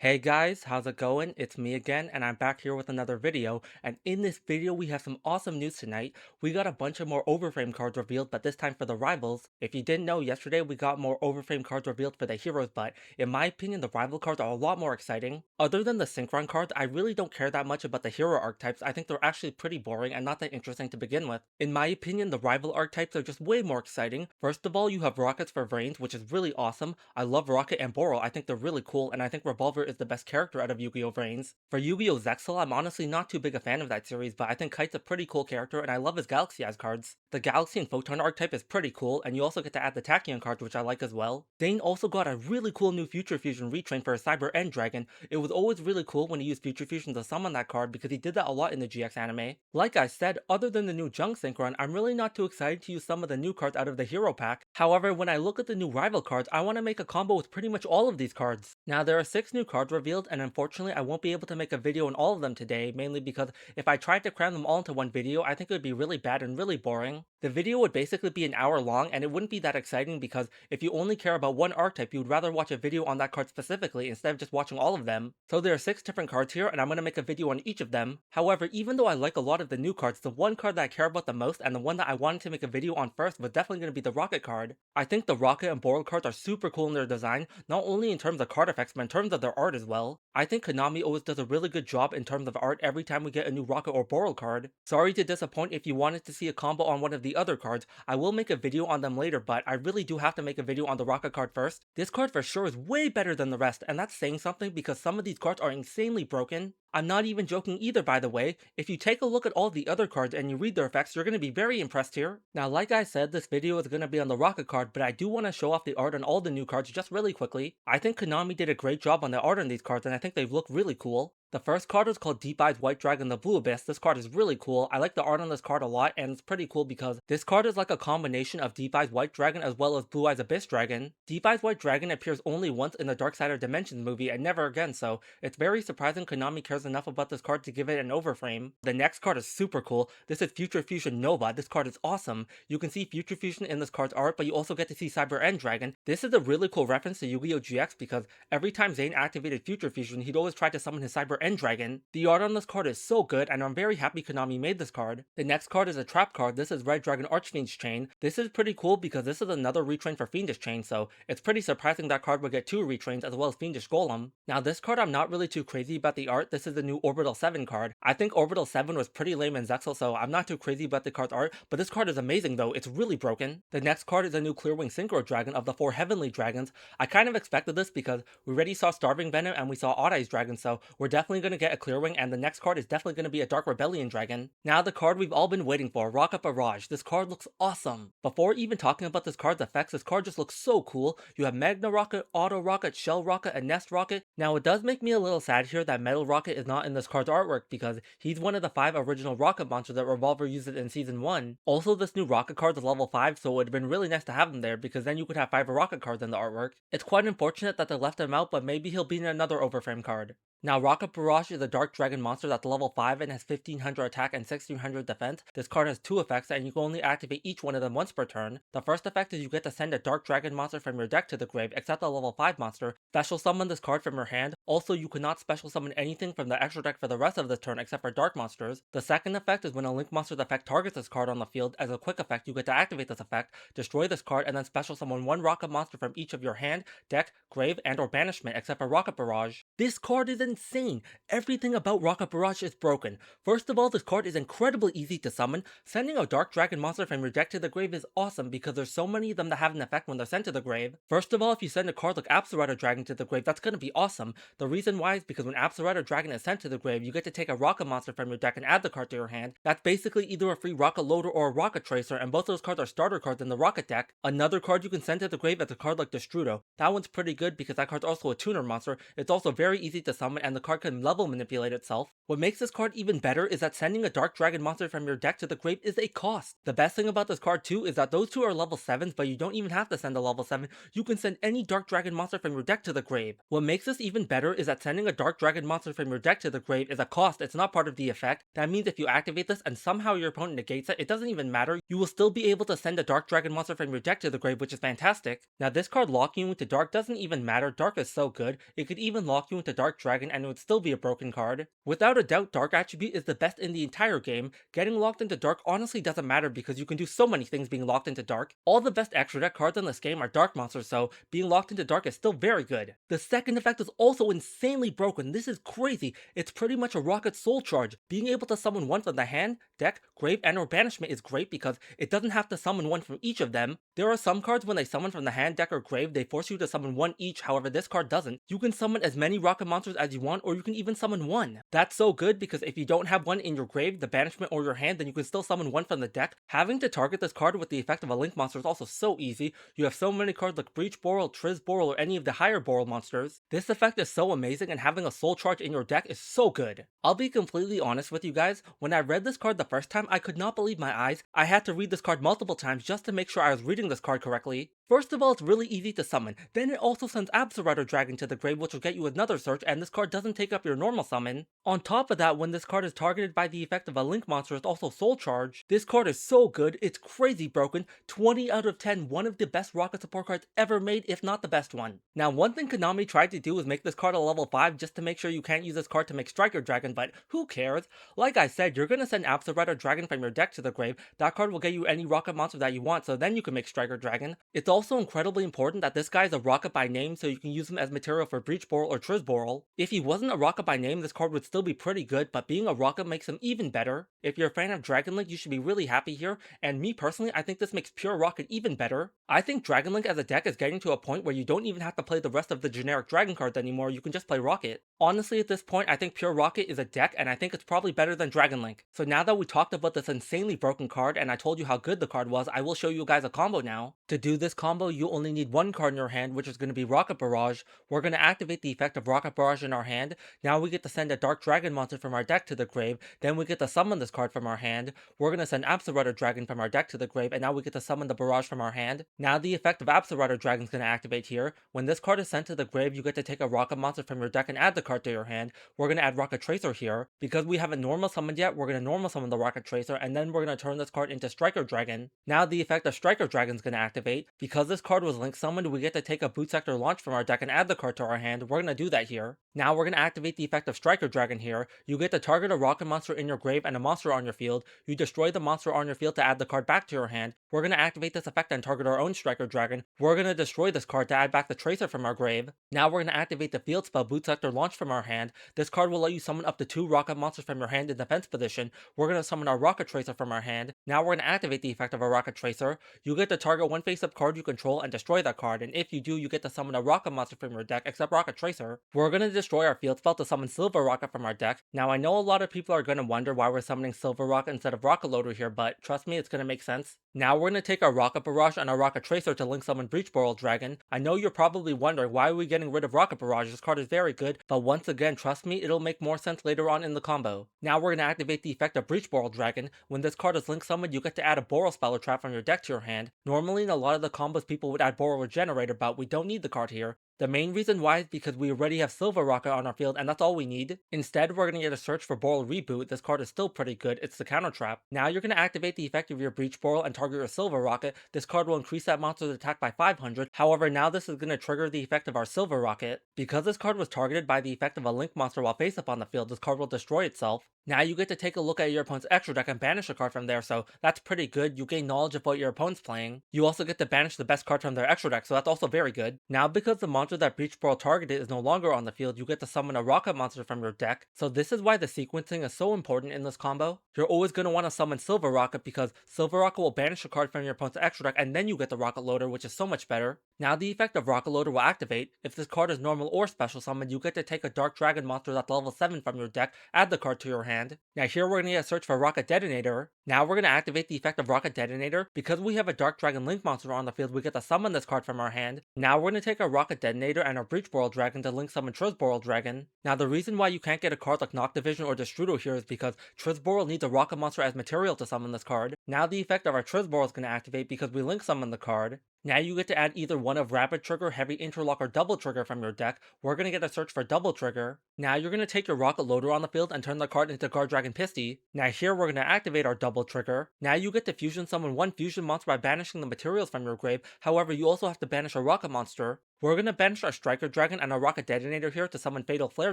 Hey guys, how's it going? It's me again, and I'm back here with another video, and in this video we have some awesome news tonight. We got a bunch of more overframe cards revealed, but this time for the rivals. If you didn't know, yesterday we got more overframe cards revealed for the heroes, but in my opinion the rival cards are a lot more exciting. Other than the synchron cards, I really don't care that much about the hero archetypes. I think they're actually pretty boring and not that interesting to begin with. In my opinion, the rival archetypes are just way more exciting. First of all, you have Rockets for Vrains, which is really awesome. I love Rokket and Boral, I think they're really cool, and I think Revolver is the best character out of Yu-Gi-Oh! Vrains. For Yu-Gi-Oh! Zexal, I'm honestly not too big a fan of that series, but I think Kite's a pretty cool character, and I love his Galaxy Eyes cards. The Galaxy and Photon archetype is pretty cool, and you also get to add the Tachyon cards, which I like as well. Zane also got a really cool new Future Fusion retrain for his Cyber End Dragon. It was always really cool when he used Future Fusion to summon that card because he did that a lot in the GX anime. Like I said, other than the new Junk Synchron, I'm really not too excited to use some of the new cards out of the Hero Pack. However, when I look at the new rival cards, I want to make a combo with pretty much all of these cards. Now, there are 6 new cards revealed, and unfortunately I won't be able to make a video on all of them today, mainly because if I tried to cram them all into one video, I think it would be really bad and really boring. The video would basically be an hour long, and it wouldn't be that exciting because if you only care about one archetype, you would rather watch a video on that card specifically instead of just watching all of them. So there are 6 different cards here, and I'm going to make a video on each of them. However, even though I like a lot of the new cards, the one card that I care about the most and the one that I wanted to make a video on first was definitely going to be the Rokket card. I think the Rokket and Boral cards are super cool in their design, not only in terms of card effects, but in terms of their art as well. I think Konami always does a really good job in terms of art every time we get a new Rokket or Boral card. Sorry to disappoint. If you wanted to see a combo on one of the other cards, I will make a video on them later, but I really do have to make a video on the Rokket card first. This card for sure is way better than the rest, and that's saying something because some of these cards are insanely broken. I'm not even joking either, by the way. If you take a look at all the other cards and you read their effects, you're going to be very impressed here. Now, like I said, this video is going to be on the Rokket card, but I do want to show off the art on all the new cards just really quickly. I think Konami did a great job on the art on these cards, and I think they look really cool. The first card is called Deep Eyes White Dragon the Blue Abyss. This card is really cool. I like the art on this card a lot, and it's pretty cool because this card is like a combination of Deep Eyes White Dragon as well as Blue Eyes Abyss Dragon. Deep Eyes White Dragon appears only once in the Dark Side of Dimensions movie and never again, so it's very surprising Konami cares enough about this card to give it an overframe. The next card is super cool. This is Future Fusion Nova. This card is awesome. You can see Future Fusion in this card's art, but you also get to see Cyber End Dragon. This is a really cool reference to Yu-Gi-Oh! GX because every time Zane activated Future Fusion, he'd always try to summon his Cyber End Dragon. The art on this card is so good, and I'm very happy Konami made this card. The next card is a trap card. This is Red Dragon Archfiend's Chain. This is pretty cool because this is another retrain for Fiendish Chain, so it's pretty surprising that card would get 2 retrains as well as Fiendish Golem. Now this card I'm not really too crazy about the art. This is the new Orbital 7 card. I think Orbital 7 was pretty lame in Zexal, so I'm not too crazy about the card's art, but this card is amazing though. It's really broken. The next card is a new Clearwing Synchro Dragon of the 4 Heavenly Dragons. I kind of expected this because we already saw Starving Venom and we saw Odd Eyes Dragon, so we're definitely going to get a Clearwing, and the next card is definitely going to be a Dark Rebellion Dragon. Now the card we've all been waiting for, Rokket Barrage. This card looks awesome. Before even talking about this card's effects, this card just looks so cool. You have Magna Rokket, Auto Rokket, Shell Rokket, and Nest Rokket. Now it does make me a little sad here that Metal Rokket is not in this card's artwork because he's one of the 5 original Rokket monsters that Revolver uses in Season 1. Also, this new Rokket card is level 5, so it would have been really nice to have him there because then you could have 5 Rokket cards in the artwork. It's quite unfortunate that they left him out, but maybe he'll be in another overframe card. Now, Rokket Barrage is a Dark Dragon monster that's level 5 and has 1500 attack and 1600 defense. This card has 2 effects and you can only activate each one of them once per turn. The first effect is you get to send a Dark Dragon monster from your deck to the grave, except a level 5 monster. Special summon this card from your hand. Also, you cannot special summon anything from the extra deck for the rest of the turn except for dark monsters. The second effect is when a Link monster's effect targets this card on the field. As a quick effect, you get to activate this effect, destroy this card, and then special summon 1 Rokket monster from each of your hand, deck, grave, and or banishment except for Rokket Barrage. This card is insane! Everything about Rokket Barrage is broken. First of all, this card is incredibly easy to summon. Sending a Dark Dragon monster from your deck to the grave is awesome because there's so many of them that have an effect when they're sent to the grave. First of all, if you send a card like Absolute Dragon to the grave, that's going to be awesome. The reason why is because when Absolute Dragon is sent to the grave, you get to take a Rokket monster from your deck and add the card to your hand. That's basically either a free Rokket Loader or a Rokket Tracer, and both of those cards are starter cards in the Rokket deck. Another card you can send to the grave is a card like Destrudo. That one's pretty good because that card's also a tuner monster. It's also very easy to summon summon and the card can level manipulate itself. What makes this card even better is that sending a Dark Dragon monster from your deck to the grave is a cost. The best thing about this card too is that those two are level 7s, but you don't even have to send a level 7, you can send any Dark Dragon monster from your deck to the grave. What makes this even better is that sending a Dark Dragon monster from your deck to the grave is a cost, it's not part of the effect. That means if you activate this and somehow your opponent negates it, it doesn't even matter, you will still be able to send a Dark Dragon monster from your deck to the grave, which is fantastic. Now this card locking you into Dark doesn't even matter, Dark is so good, it could even lock you into Dark Dragon and it would still be a broken card. Without a doubt, Dark attribute is the best in the entire game. Getting locked into Dark honestly doesn't matter because you can do so many things being locked into Dark. All the best extra deck cards in this game are Dark monsters, so being locked into Dark is still very good. The second effect is also insanely broken. This is crazy. It's pretty much a Rokket soul charge. Being able to summon one from the hand, deck, grave, and or banishment is great because it doesn't have to summon one from each of them. There are some cards when they summon from the hand, deck, or grave, they force you to summon one each, however this card doesn't. You can summon as many Rokket monsters as you want, or you can even summon one. That's so good because if you don't have one in your grave, the banishment, or your hand, then you can still summon one from the deck. Having to target this card with the effect of a link monster is also so easy. You have so many cards like Breach Boral, Triz Boral, or any of the higher Boral monsters. This effect is so amazing, and having a soul charge in your deck is so good. I'll be completely honest with you guys, when I read this card the first time, I could not believe my eyes. I had to read this card multiple times just to make sure I was reading this card correctly. First of all, it's really easy to summon, then it also sends Absoluter Dragon to the grave, which will get you another search, and this card doesn't take up your normal summon. On top of that, when this card is targeted by the effect of a link monster, it's also soul charge. This card is so good, it's crazy broken, 20 out of 10, one of the best Rokket support cards ever made, if not the best one. Now, one thing Konami tried to do was make this card a level 5 just to make sure you can't use this card to make Striker Dragon, but who cares? Like I said, you're gonna send Absoluter Dragon from your deck to the grave, that card will get you any Rokket monster that you want, so then you can make Striker Dragon. It's also incredibly important that this guy is a Rokket by name, so you can use him as material for Breach Boral or Triz Boral. If he wasn't a Rokket by name, this card would still be pretty good, but being a Rokket makes him even better. If you're a fan of Dragon Link, you should be really happy here, and me personally, I think this makes pure Rokket even better. I think Dragon Link as a deck is getting to a point where you don't even have to play the rest of the generic Dragon cards anymore, you can just play Rokket. Honestly, at this point, I think pure Rokket is a deck, and I think it's probably better than Dragon Link. So now that we talked about this insanely broken card, and I told you how good the card was, I will show you guys a combo now. To do this combo, you only need one card in your hand, which is going to be Rokket Barrage. We're going to activate the effect of Rokket Barrage in our hand. Now we get to send a Dark Dragon monster from our deck to the grave. Then we get to summon this card from our hand. We're going to send Absoluter Dragon from our deck to the grave, and now we get to summon the Barrage from our hand. Now the effect of Absoluter Dragon is going to activate here. When this card is sent to the grave, you get to take a Rokket monster from your deck and add the card to your hand. We're going to add Rokket Tracer here. Because we haven't normal summoned yet, we're going to normal summon the Rokket Tracer, and then we're going to turn this card into Striker Dragon. Now the effect of Striker Dragon is going to activate. Because this card was link summoned, we get to take a Boot Sector Launch from our deck and add the card to our hand. We're going to do that here. Now we're going to activate the effect of Striker Dragon here. You get to target a Rokket monster in your grave and a monster on your field. You destroy the monster on your field to add the card back to your hand. We're going to activate this effect and target our own Striker Dragon. We're going to destroy this card to add back the Tracer from our grave. Now we're going to activate the field spell Boot Sector Launch from our hand. This card will let you summon up to 2 Rokket monsters from your hand in defense position. We're going to summon our Rokket Tracer from our hand. Now we're going to activate the effect of our Rokket Tracer. You get to target one face-up card you control and destroy that card, and if you do, you get to summon a Rokket monster from your deck except Rokket Tracer. We're going to destroy our field spell to summon Silver Rokket from our deck. Now I know a lot of people are going to wonder why we're summoning Silver Rokket instead of Rokket Loader here, but trust me, it's going to make sense. Now we're going to take our Rokket Barrage and our Rokket Tracer to link summon Breach Boral Dragon. I know you're probably wondering why are we getting rid of Rokket Barrage, this card is very good, but once again, trust me, it'll make more sense later on in the combo. Now we're going to activate the effect of Breach Boral Dragon. When this card is link summoned, you get to add a Boral spell or trap from your deck to your hand. Normally in a lot of the combos people would add Boral Regenerator, but we don't need the card here. The main reason why is because we already have Silver Rokket on our field and that's all we need. Instead, we're going to get a search for Boral Reboot. This card is still pretty good, it's the counter trap. Now you're going to activate the effect of your Breach Boral and target your Silver Rokket. This card will increase that monster's attack by 500. However, now this is going to trigger the effect of our Silver Rokket. Because this card was targeted by the effect of a Link monster while face up on the field, this card will destroy itself. Now you get to take a look at your opponent's extra deck and banish a card from there, so that's pretty good. You gain knowledge of what your opponent's playing. You also get to banish the best card from their extra deck, so that's also very good. Now because the monster that Breach Boral targeted is no longer on the field, you get to summon a Rokket monster from your deck. So this is why the sequencing is so important in this combo. You're always going to want to summon Silver Rokket because Silver Rokket will banish a card from your opponent's extra deck and then you get the Rokket Loader, which is so much better. Now the effect of Rokket Loader will activate. If this card is normal or special summon, you get to take a Dark Dragon monster that's level 7 from your deck, add the card to your hand. Now here we're going to get a search for Rokket Detonator. Now we're going to activate the effect of Rokket Detonator. Because we have a Dark Dragon Link monster on the field, we get to summon this card from our hand. Now we're going to take our Rokket Detonator and our Breach Boral Dragon to link summon Boral Dragon. Now the reason why you can't get a card like Knock Division or Destrudo here is because Boral needs a Rokket monster as material to summon this card. Now the effect of our Boral is going to activate because we link summon the card. Now you get to add either one of Rapid Trigger, Heavy Interlock, or Double Trigger from your deck. We're going to get a search for Double Trigger. Now you're going to take your Rokket Loader on the field and turn the card into Guard Dragon Pisty. Now here we're going to activate our Double Trigger. Now you get to fusion summon one fusion monster by banishing the materials from your grave. However, you also have to banish a Rokket monster. We're going to banish our Striker Dragon and our Rokket Detonator here to summon Fatal Flare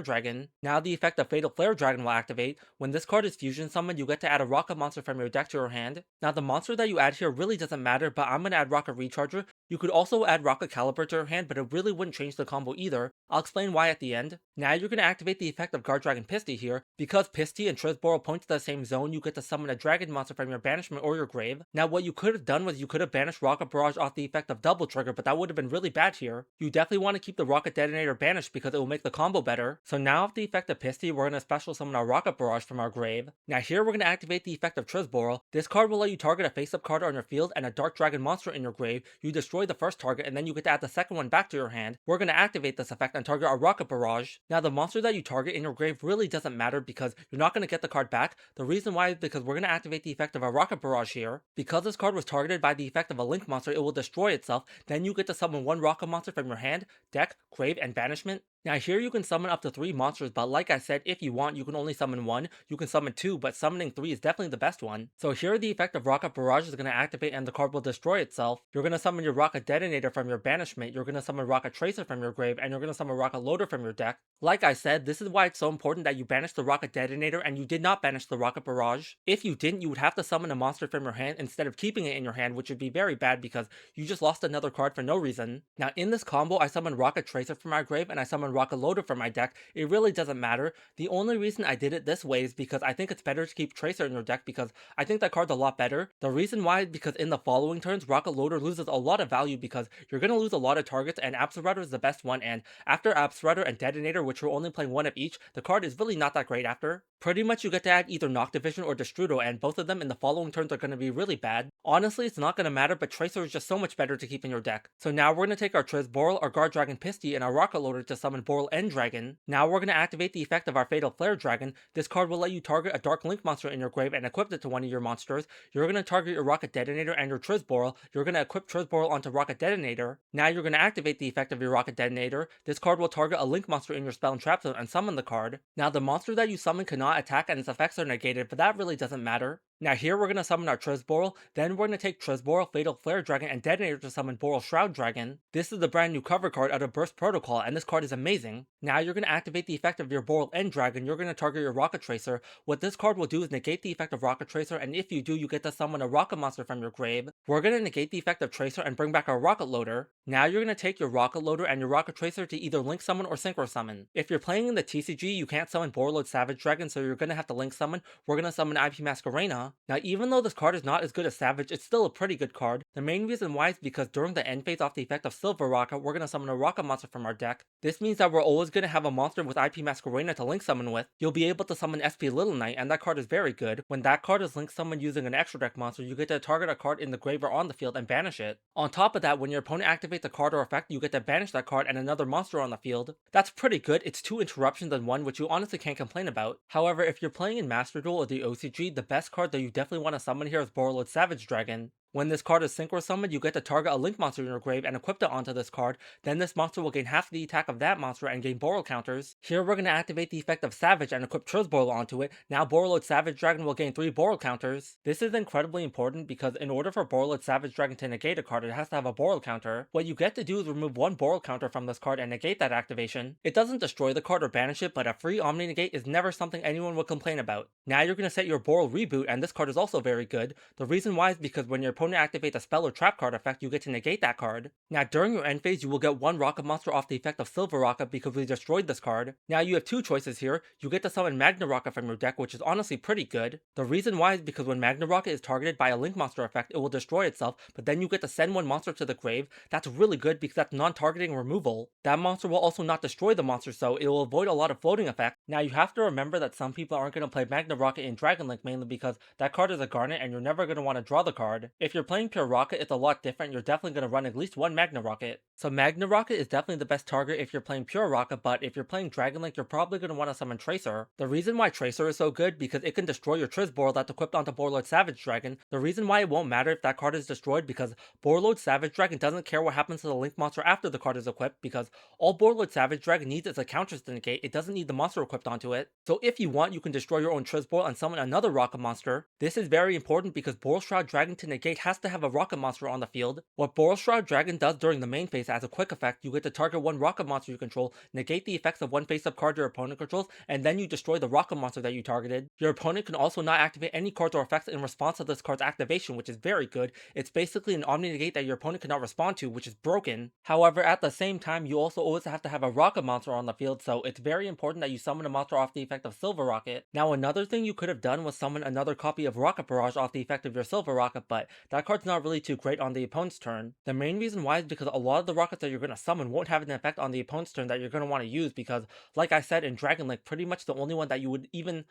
Dragon. Now the effect of Fatal Flare Dragon will activate. When this card is fusion summoned, you get to add a Rokket monster from your deck to your hand. Now the monster that you add here really doesn't matter, but I'm going to add Rokket Recharger. You could also add Rokket Caliber to your hand, but it really wouldn't change the combo either. I'll explain why at the end. Now you're going to activate the effect of Guard Dragon Pisty here. Because Pisty and Boral point to the same zone, you get to summon a dragon monster from your banishment or your grave. Now what you could have done was you could have banished Rokket Barrage off the effect of Double Trigger, but that would have been really bad here. You definitely want to keep the Rokket Detonator banished because it will make the combo better. So now with the effect of Pisty, we're going to special summon our Rokket Barrage from our grave. Now here we're going to activate the effect of Boral. This card will let you target a face-up card on your field and a Dark Dragon monster in your grave. You destroy the first target and then you get to add the second one back to your hand. We're going to activate this effect and target our Rokket Barrage. Now the monster that you target in your grave really doesn't matter because you're not going to get the card back. The reason why is because we're going to activate the effect of our Rokket Barrage here. Because this card was targeted by the effect of a Link monster, it will destroy itself. Then you get to summon one Rokket monster from your hand, deck, grave, and banishment. Now here you can summon up to 3 monsters, but like I said, if you want, you can only summon 1, you can summon 2, but summoning 3 is definitely the best one. So here the effect of Rokket Barrage is going to activate and the card will destroy itself. You're going to summon your Rokket Detonator from your banishment, you're going to summon Rokket Tracer from your grave, and you're going to summon Rokket Loader from your deck. Like I said, this is why it's so important that you banish the Rokket Detonator and you did not banish the Rokket Barrage. If you didn't, you would have to summon a monster from your hand instead of keeping it in your hand, which would be very bad because you just lost another card for no reason. Now in this combo, I summon Rokket Tracer from my grave and I summon Rokket Loader from my deck. It really doesn't matter. The only reason I did it this way is because I think it's better to keep Tracer in your deck because I think that card's a lot better. The reason why is because in the following turns, Rokket Loader loses a lot of value because you're going to lose a lot of targets and Absolutor is the best one, and after Absolutor and Detonator, which we're only playing one of each, the card is really not that great after. Pretty much you get to add either Knock Division or Destrudo, and both of them in the following turns are going to be really bad. Honestly, it's not going to matter, but Tracer is just so much better to keep in your deck. So now we're going to take our Boral, our Guard Dragon Pisty, and our Rokket Loader to summon Boral End Dragon. Now we're going to activate the effect of our Fatal Flare Dragon. This card will let you target a Dark Link monster in your grave and equip it to one of your monsters. You're going to target your Rokket Detonator and your Boral. You're going to equip Boral onto Rokket Detonator. Now you're going to activate the effect of your Rokket Detonator. This card will target a Link monster in your spell and trap zone and summon the card. Now the monster that you summon cannot attack and its effects are negated, but that really doesn't matter. Now here we're going to summon our Boral, then we're going to take Boral, Fatal Flare Dragon, and Detonator to summon Boral Shroud Dragon. This is the brand new cover card out of Burst Protocol, and this card is amazing. Now you're going to activate the effect of your Boral End Dragon, you're going to target your Rokket Tracer. What this card will do is negate the effect of Rokket Tracer, and if you do, you get to summon a Rokket monster from your grave. We're going to negate the effect of Tracer and bring back our Rokket Loader. Now you're going to take your Rokket Loader and your Rokket Tracer to either Link Summon or Synchro Summon. If you're playing in the TCG, you can't summon Borreload Savage Dragon, so you're going to have to Link Summon. We're going to summon IP Masquerena. Now even though this card is not as good as Savage, it's still a pretty good card. The main reason why is because during the end phase off the effect of Silver Rokket, we're going to summon a Rokket monster from our deck. This means that we're always going to have a monster with IP Masquerena to Link Summon with. You'll be able to summon SP Little Knight, and that card is very good. When that card is Link Summoned using an extra deck monster, you get to target a card in the grave or on the field and banish it. On top of that, when your opponent activates a card or effect, you get to banish that card and another monster on the field. That's pretty good. It's 2 interruptions in 1, which you honestly can't complain about. However, if you're playing in Master Duel or the OCG, the best card that you definitely want to summon here is Borreload Savage Dragon. When this card is Synchro Summoned, you get to target a Link monster in your grave and equip it onto this card. Then this monster will gain half the attack of that monster and gain Boral counters. Here we're going to activate the effect of Savage and equip Boral onto it. Now Borreload Savage Dragon will gain 3 Boral counters. This is incredibly important because in order for Borreload Savage Dragon to negate a card, it has to have a Boral counter. What you get to do is remove 1 Boral counter from this card and negate that activation. It doesn't destroy the card or banish it, but a free Omni Negate is never something anyone would complain about. Now you're going to set your Boral Reboot, and this card is also very good. The reason why is because when your opponent opponent activates a spell or trap card effect, you get to negate that card. Now during your end phase, you will get one rocket monster off the effect of Silver Rocket because we destroyed this card. Now you have two choices here. You get to summon Magna Rocket from your deck, which is honestly pretty good. The reason why is because when Magna Rocket is targeted by a Link monster effect, it will destroy itself, but then you get to send one monster to the grave. That's really good because that's non-targeting removal. That monster will also not destroy the monster, so it will avoid a lot of floating effects. Now you have to remember that some people aren't going to play Magna Rocket in Dragon Link mainly because that card is a Garnet and you're never going to want to draw the card. If you're playing Pure Rocket, it's a lot different. You're definitely going to run at least one Magna Rocket. So Magna Rocket is definitely the best target if you're playing Pure Rocket, but if you're playing Dragon Link, you're probably going to want to summon Tracer. The reason why Tracer is so good because it can destroy your Trizborl that's equipped onto Borlord Savage Dragon. The reason why it won't matter if that card is destroyed because Borlord Savage Dragon doesn't care what happens to the Link monster after the card is equipped because all Borlord Savage Dragon needs is a counter to negate. It doesn't need the monster equipped onto it. So if you want, you can destroy your own Trizborl and summon another Rocket monster. This is very important because Boral Shroud Dragon to negate has to have a Rocket monster on the field. What Boral Shroud Dragon does during the main phase as a quick effect, you get to target one Rocket monster you control, negate the effects of one face-up card your opponent controls, and then you destroy the Rocket monster that you targeted. Your opponent can also not activate any cards or effects in response to this card's activation, which is very good. It's basically an Omni Negate that your opponent cannot respond to, which is broken. However, at the same time, you also always have to have a Rocket monster on the field, so it's very important that you summon a monster off the effect of Silver Rocket. Now, another thing you could have done was summon another copy of Rocket Barrage off the effect of your Silver Rocket, but that card's not really too great on the opponent's turn. The main reason why is because a lot of the rockets that you're going to summon won't have an effect on the opponent's turn that you're going to want to use because, like I said in Dragon Link, pretty much the only one that you would even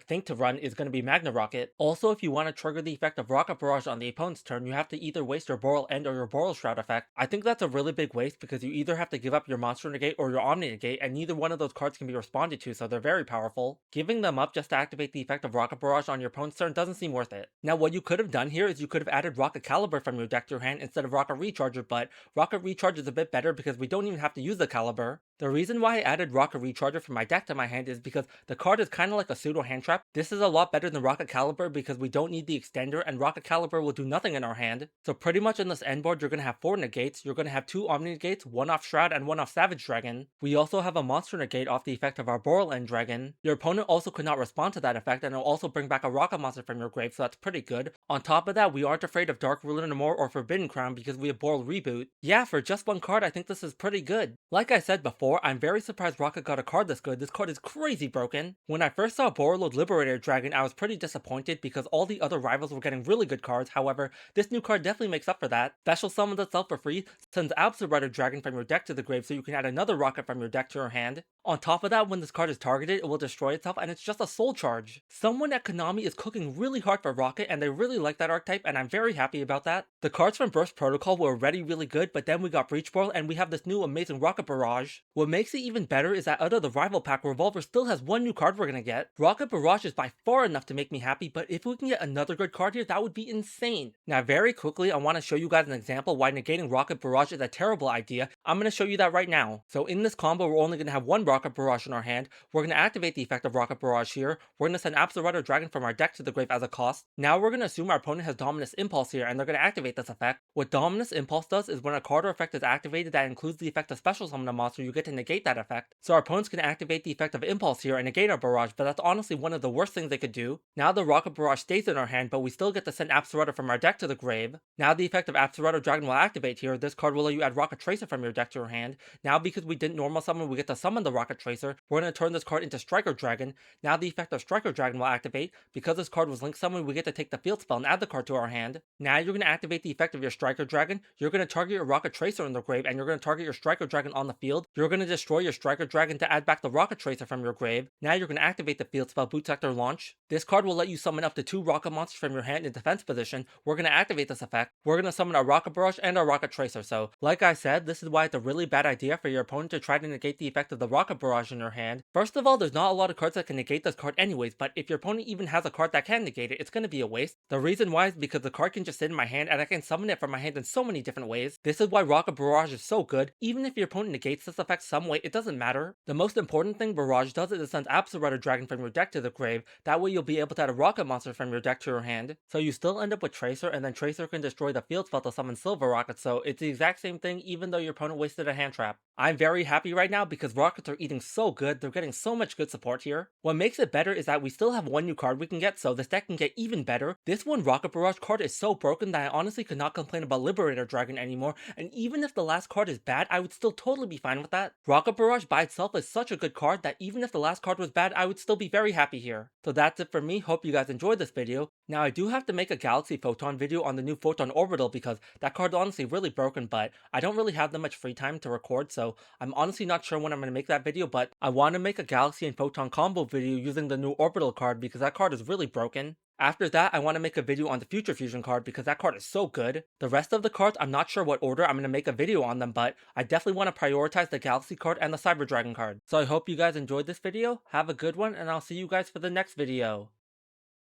think to run is going to be Magna Rocket. Also, if you want to trigger the effect of Rocket Barrage on the opponent's turn, you have to either waste your Boral End or your Boral Shroud effect. I think that's a really big waste because you either have to give up your Monster Negate or your Omni Negate, and neither one of those cards can be responded to, so they're very powerful. Giving them up just to activate the effect of Rocket Barrage on your opponent's turn doesn't seem worth it. Now, what you could have done here is you could have added Rocket Caliber from your deck to your hand instead of Rocket Recharger, but Rocket Recharge is a bit better because we don't even have to use the Caliber. The reason why I added Rocket Recharger from my deck to my hand is because the card is kind of like a pseudo hand trap. This is a lot better than Rocket Caliber because we don't need the extender and Rocket Caliber will do nothing in our hand. So pretty much in this end board you're going to have 4 negates, you're going to have 2 Omni Negates, 1 off Shroud and 1 off Savage Dragon. We also have a Monster Negate off the effect of our Boral End Dragon. Your opponent also could not respond to that effect and it'll also bring back a Rocket monster from your grave, so that's pretty good. On top of that, we aren't afraid of Dark Ruler no more or Forbidden Crown because we have Boral Reboot. Yeah, for just one card I think this is pretty good. Like I said before, I'm very surprised Rocket got a card this good. This card is crazy broken. When I first saw Borlord Liberator Dragon, I was pretty disappointed because all the other rivals were getting really good cards. However, this new card definitely makes up for that. Special summons itself for free, sends Absolute Dragon from your deck to the grave so you can add another Rocket from your deck to your hand. On top of that, when this card is targeted, it will destroy itself and it's just a soul charge. Someone at Konami is cooking really hard for Rocket and they really like that archetype and I'm very happy about that. The cards from Burst Protocol were already really good, but then we got Breach Boral and we have this new amazing Rocket Barrage. What makes it even better is that out of the rival pack, Revolver still has one new card we're gonna get. Rocket Barrage is by far enough to make me happy, but if we can get another good card here, that would be insane. Now very quickly, I want to show you guys an example why negating Rocket Barrage is a terrible idea. I'm gonna show you that right now. So in this combo, we're only gonna have one Rocket Barrage in our hand. We're gonna activate the effect of Rocket Barrage here. We're gonna send Absolute Dragon from our deck to the grave as a cost. Now we're gonna assume our opponent has Dominus Impulse here, and they're gonna activate this effect. What Dominus Impulse does is when a card or effect is activated that includes the effect of Special Summon a monster, you get to negate that effect. So our opponents can activate the effect of Impulse here and negate our Barrage, but that's honestly one of the worst things they could do. Now the Rocket Barrage stays in our hand, but we still get to send Absolute from our deck to the grave. Now the effect of Absolute Dragon will activate here. This card will let you add Rocket Tracer from your deck to your hand. Now because we didn't normal summon, we get to summon the Rocket Tracer. We're going to turn this card into Striker Dragon. Now the effect of Striker Dragon will activate. Because this card was link summoned, we get to take the field spell and add the card to our hand. Now you're going to activate the effect of your Striker Dragon. You're going to target your Rocket Tracer in the grave, and you're going to target your Striker Dragon on the field. You're going to destroy your Striker Dragon to add back the Rocket Tracer from your grave. Now you're going to activate the field spell Boot Sector Launch. This card will let you summon up to 2 Rocket monsters from your hand in defense position. We're going to activate this effect. We're going to summon our Rocket Barrage and our Rocket Tracer. So, like I said, this is why it's a really bad idea for your opponent to try to negate the effect of the Rocket Barrage in your hand. First of all, there's not a lot of cards that can negate this card anyways, but if your opponent even has a card that can negate it, it's going to be a waste. The reason why is because the card can just sit in my hand and I can summon it from my hand in so many different ways. This is why Rocket Barrage is so good. Even if your opponent negates this effect some weight, it doesn't matter. The most important thing Barrage does is it sends Absolute Dragon from your deck to the grave. That way you'll be able to add a Rocket monster from your deck to your hand. So you still end up with Tracer, and then Tracer can destroy the field spell to summon Silver Rockets, so it's the exact same thing even though your opponent wasted a hand trap. I'm very happy right now because Rockets are eating so good, they're getting so much good support here. What makes it better is that we still have one new card we can get, so this deck can get even better. This one Rocket Barrage card is so broken that I honestly could not complain about Liberator Dragon anymore, and even if the last card is bad, I would still totally be fine with that. Rocket Barrage by itself is such a good card that even if the last card was bad, I would still be very happy here. So that's it for me, hope you guys enjoyed this video. Now I do have to make a Galaxy Photon video on the new Photon Orbital because that card is honestly really broken, but I don't really have that much free time to record, so I'm honestly not sure when I'm going to make that video, but I want to make a Galaxy and Photon combo video using the new Orbital card because that card is really broken. After that, I want to make a video on the Future Fusion card because that card is so good. The rest of the cards, I'm not sure what order I'm going to make a video on them, but I definitely want to prioritize the Galaxy card and the Cyber Dragon card. So I hope you guys enjoyed this video, have a good one, and I'll see you guys for the next video.